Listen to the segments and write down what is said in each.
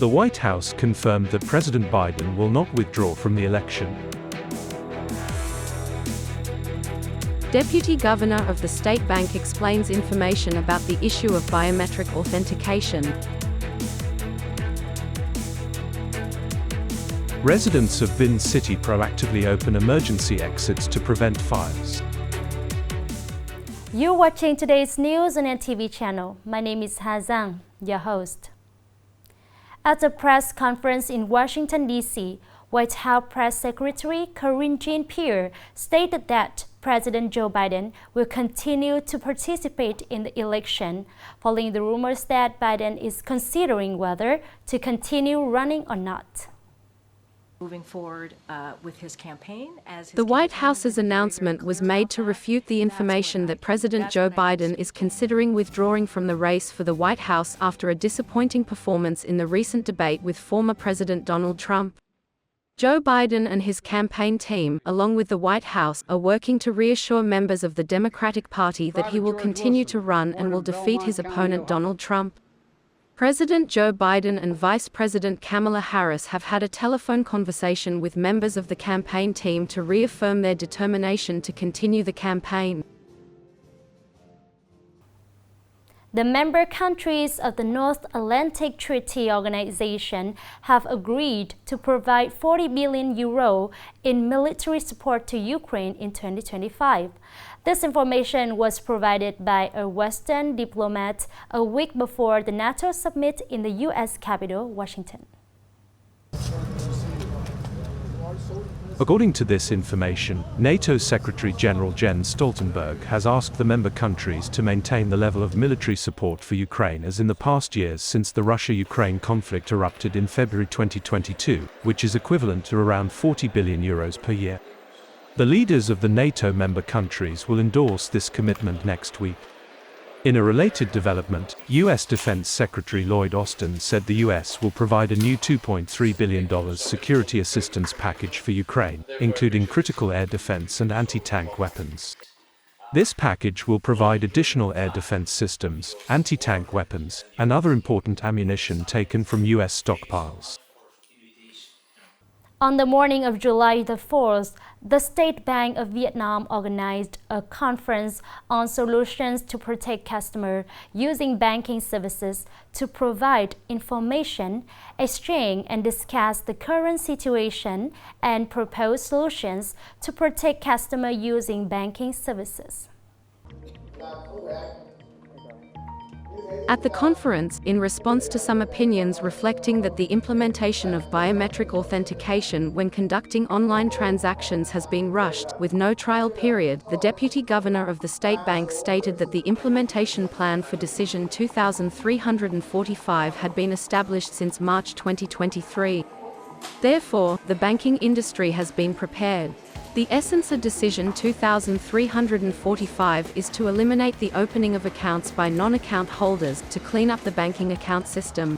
The White House confirmed that President Biden will not withdraw from the election. Deputy Governor of the State Bank explains information about the issue of biometric authentication. Residents of Vinh city proactively open emergency exits to prevent fires. You're watching today's news on NTV channel. My name is Hazang, your host. At a press conference in Washington, D.C., White House Press Secretary Karine Jean-Pierre stated that President Joe Biden will continue to participate in the election, following the rumors that Biden is considering whether to continue running or not. Moving forward with his campaign. The White House's announcement was made to refute the information that President Joe Biden is considering withdrawing from the race for the White House after a disappointing performance in the recent debate with former President Donald Trump. Joe Biden and his campaign team, along with the White House, are working to reassure members of the Democratic Party that he will continue to run and will defeat his opponent Donald Trump. President Joe Biden and Vice President Kamala Harris have had a telephone conversation with members of the campaign team to reaffirm their determination to continue the campaign. The member countries of the North Atlantic Treaty Organization have agreed to provide 40 billion euro in military support to Ukraine in 2025. This information was provided by a Western diplomat a week before the NATO summit in the U.S. capital, Washington. According to this information, NATO Secretary-General Jens Stoltenberg has asked the member countries to maintain the level of military support for Ukraine as in the past years since the Russia-Ukraine conflict erupted in February 2022, which is equivalent to around 40 billion euros per year. The leaders of the NATO member countries will endorse this commitment next week. In a related development, U.S. Defense Secretary Lloyd Austin said the U.S. will provide a new $2.3 billion security assistance package for Ukraine, including critical air defense and anti-tank weapons. This package will provide additional air defense systems, anti-tank weapons, and other important ammunition taken from U.S. stockpiles. On the morning of July the 4th, the State Bank of Vietnam organized a conference on solutions to protect customers using banking services to provide information, exchange and discuss the current situation and propose solutions to protect customers using banking services. At the conference, in response to some opinions reflecting that the implementation of biometric authentication when conducting online transactions has been rushed, with no trial period, the Deputy Governor of the State Bank stated that the implementation plan for Decision 2345 had been established since March 2023. Therefore, the banking industry has been prepared. The essence of Decision 2345 is to eliminate the opening of accounts by non-account holders to clean up the banking account system.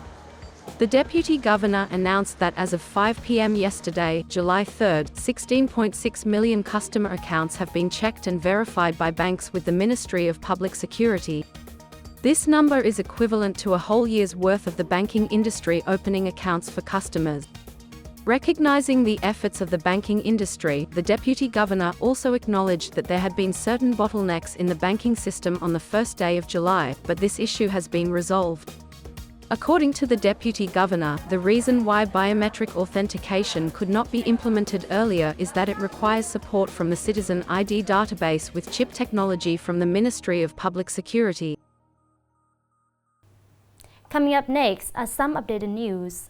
The Deputy Governor announced that as of 5 p.m. yesterday, July 3, 16.6 million customer accounts have been checked and verified by banks with the Ministry of Public Security. This number is equivalent to a whole year's worth of the banking industry opening accounts for customers. Recognizing the efforts of the banking industry, the Deputy Governor also acknowledged that there had been certain bottlenecks in the banking system on the first day of July, but this issue has been resolved. According to the Deputy Governor, the reason why biometric authentication could not be implemented earlier is that it requires support from the Citizen ID database with chip technology from the Ministry of Public Security. Coming up next are some updated news.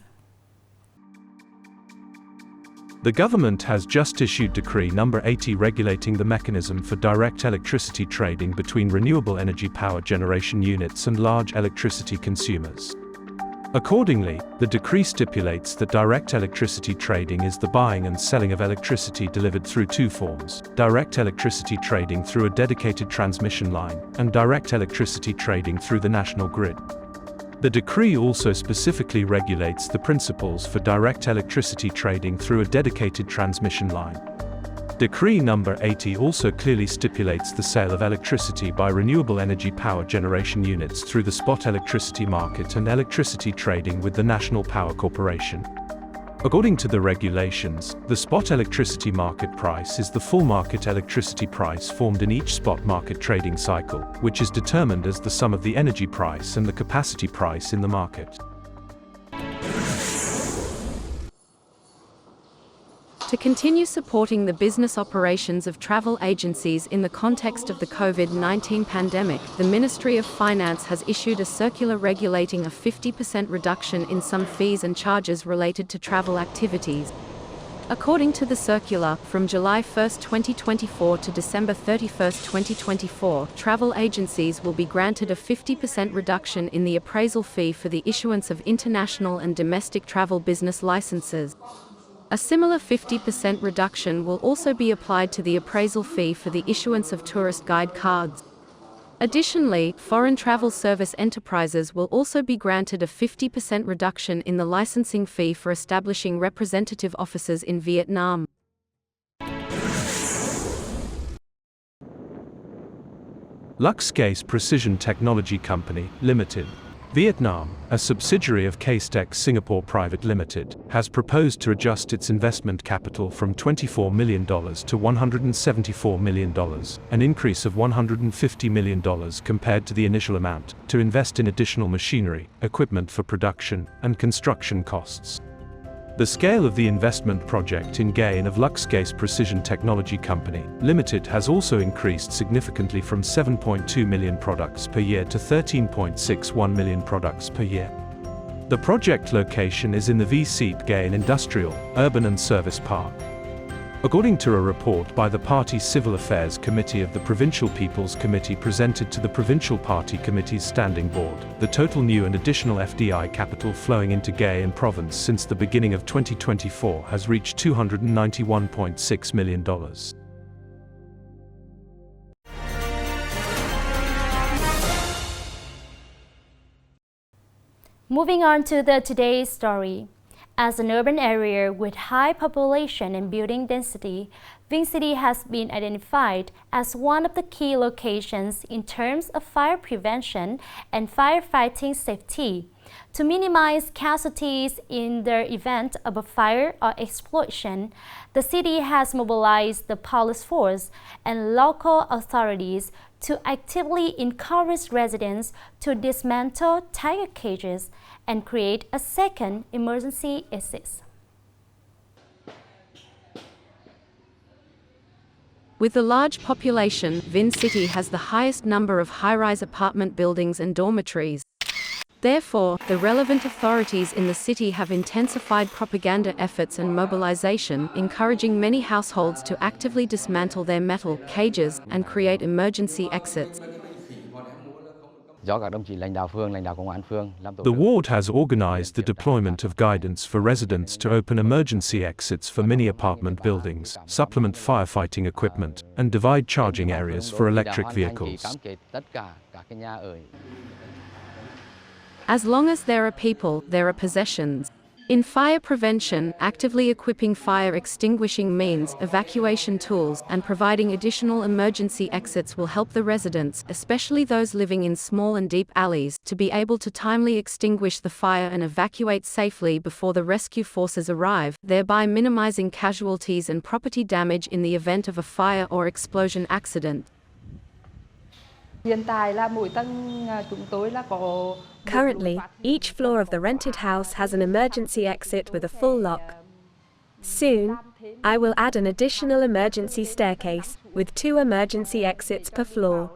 The government has just issued Decree number 80 regulating the mechanism for direct electricity trading between renewable energy power generation units and large electricity consumers. Accordingly, the decree stipulates that direct electricity trading is the buying and selling of electricity delivered through two forms: direct electricity trading through a dedicated transmission line, and direct electricity trading through the national grid. The decree also specifically regulates the principles for direct electricity trading through a dedicated transmission line. Decree number 80 also clearly stipulates the sale of electricity by renewable energy power generation units through the spot electricity market and electricity trading with the National Power Corporation. According to the regulations, the spot electricity market price is the full market electricity price formed in each spot market trading cycle, which is determined as the sum of the energy price and the capacity price in the market. To continue supporting the business operations of travel agencies in the context of the COVID-19 pandemic, the Ministry of Finance has issued a circular regulating a 50% reduction in some fees and charges related to travel activities. According to the circular, from July 1, 2024 to December 31, 2024, travel agencies will be granted a 50% reduction in the appraisal fee for the issuance of international and domestic travel business licenses. A similar 50% reduction will also be applied to the appraisal fee for the issuance of tourist guide cards. Additionally, foreign travel service enterprises will also be granted a 50% reduction in the licensing fee for establishing representative offices in Vietnam. Luxcase Precision Technology Company, Limited, Vietnam, a subsidiary of Case-Tech Singapore Private Limited, has proposed to adjust its investment capital from $24 million to $174 million, an increase of $150 million compared to the initial amount, to invest in additional machinery, equipment for production, and construction costs. The scale of the investment project in gain of Luxcase Precision Technology Company, Limited has also increased significantly from 7.2 million products per year to 13.61 million products per year. The project location is in the V-Seat Gain Industrial, Urban and Service Park. According to a report by the Party's Civil Affairs Committee of the Provincial People's Committee presented to the Provincial Party Committee's Standing Board, the total new and additional FDI capital flowing into Gain Province since the beginning of 2024 has reached $291.6 million. Moving on to today's story. As an urban area with high population and building density, Vinh City has been identified as one of the key locations in terms of fire prevention and firefighting safety. To minimize casualties in the event of a fire or explosion, the city has mobilized the police force and local authorities to actively encourage residents to dismantle tiger cages and create a second emergency exit. With a large population, Vinh City has the highest number of high-rise apartment buildings and dormitories. Therefore, the relevant authorities in the city have intensified propaganda efforts and mobilization, encouraging many households to actively dismantle their metal cages and create emergency exits. The ward has organized the deployment of guidance for residents to open emergency exits for many apartment buildings, supplement firefighting equipment, and divide charging areas for electric vehicles. As long as there are people, there are possessions. In fire prevention, actively equipping fire extinguishing means, evacuation tools, and providing additional emergency exits will help the residents, especially those living in small and deep alleys, to be able to timely extinguish the fire and evacuate safely before the rescue forces arrive, thereby minimizing casualties and property damage in the event of a fire or explosion accident. Currently, each floor of the rented house has an emergency exit with a full lock. Soon, I will add an additional emergency staircase, with 2 emergency exits per floor.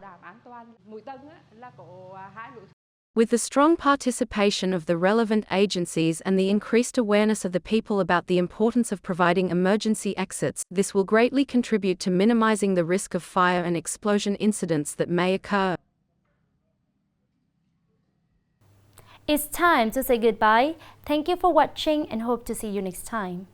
With the strong participation of the relevant agencies and the increased awareness of the people about the importance of providing emergency exits, this will greatly contribute to minimizing the risk of fire and explosion incidents that may occur. It's time to say goodbye. Thank you for watching and hope to see you next time.